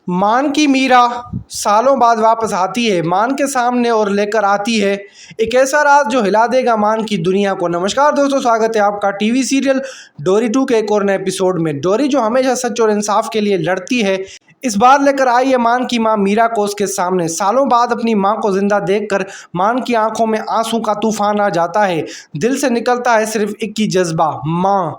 मान की मीरा सालों बाद वापस आती है मान के सामने और लेकर आती है एक ऐसा राज जो हिला देगा मान की दुनिया को। नमस्कार दोस्तों, स्वागत है आपका टीवी सीरियल डोरी 2 के एक और नए एपिसोड में। डोरी जो हमेशा सच और इंसाफ के लिए लड़ती है, इस बार लेकर आई है मान की मां मीरा को उसके सामने। सालों बाद अपनी मां को जिंदा देखकर मान की आंखों में आंसू का तूफान आ जाता है। दिल से निकलता है सिर्फ एक ही जज्बा, मां।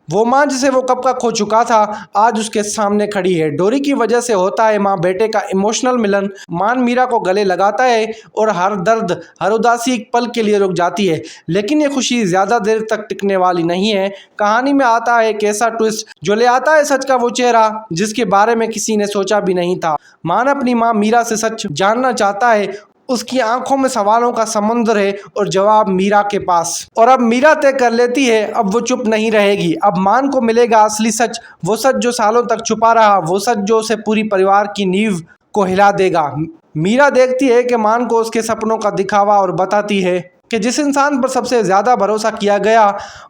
वो माँ जिसे वो कब का खो चुका था, आज उसके सामने खड़ी है। डोरी की वजह से होता है माँ बेटे का इमोशनल मिलन। मान मीरा को गले लगाता है और हर दर्द, हर उदासी एक पल के लिए रुक जाती है। लेकिन ये खुशी ज्यादा देर तक टिकने वाली नहीं है। कहानी में आता है एक ऐसा ट्विस्ट जो ले आता है सच का वो चेहरा जिसके बारे में किसी ने सोचा भी नहीं था। मान अपनी माँ मीरा से सच जानना चाहता है। उसकी आंखों में सवालों का समुद्र है और जवाब मीरा के पास। और अब मीरा तय कर लेती है, अब वो चुप नहीं रहेगी। अब मान को मिलेगा असली सच, वो सच जो सालों तक छुपा रहा, वो सच जो उसे पूरी परिवार की नींव को हिला देगा। मीरा देखती है कि मान को उसके सपनों का दिखावा और बताती है कि जिस इंसान पर सबसे ज्यादा भरोसा किया गया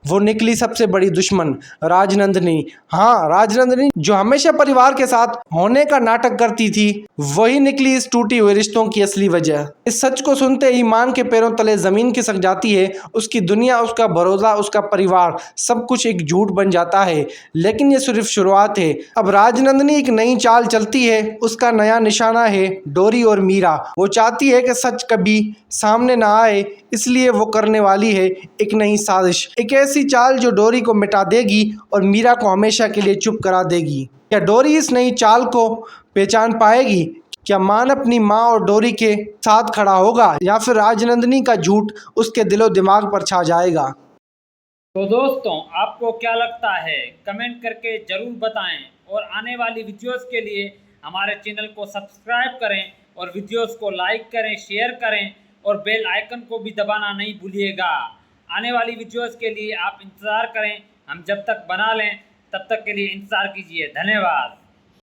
वो निकली सबसे बड़ी दुश्मन, राजनंदिनी। हाँ, राजनंदिनी जो हमेशा परिवार के साथ होने का नाटक करती थी, वही निकली इस टूटी हुए रिश्तों की असली वजह। इस सच को सुनते ही मान के पैरों तले जमीन खिसक जाती है। उसकी दुनिया, उसका भरोसा, उसका परिवार, सब कुछ एक झूठ बन जाता है। लेकिन ये सिर्फ शुरुआत है। अब राजनंदिनी एक नई चाल चलती है। उसका नया निशाना है डोरी और मीरा। वो चाहती है कि सच कभी सामने ना आए, इसलिए वो करने वाली है एक नई साजिश, एक ऐसी चाल जो डोरी को मिटा देगी और मीरा को हमेशा के लिए चुप करा देगी। क्या डोरी इस नई चाल को पहचान पाएगी? क्या मान अपनी माँ और डोरी के साथ खड़ा होगा या फिर राजनंदिनी का झूठ उसके दिलो दिमाग पर छा जाएगा? तो दोस्तों, आपको क्या लगता है कमेंट करके ज़रूर बताएं और आने वाली वीडियोस के लिए हमारे चैनल को सब्सक्राइब करें और वीडियोस को लाइक करें, शेयर करें और बेल आइकन को भी दबाना नहीं भूलिएगा। आने वाली वीडियोस के लिए आप इंतज़ार करें, हम जब तक बना लें तब तक के लिए इंतज़ार कीजिए। धन्यवाद।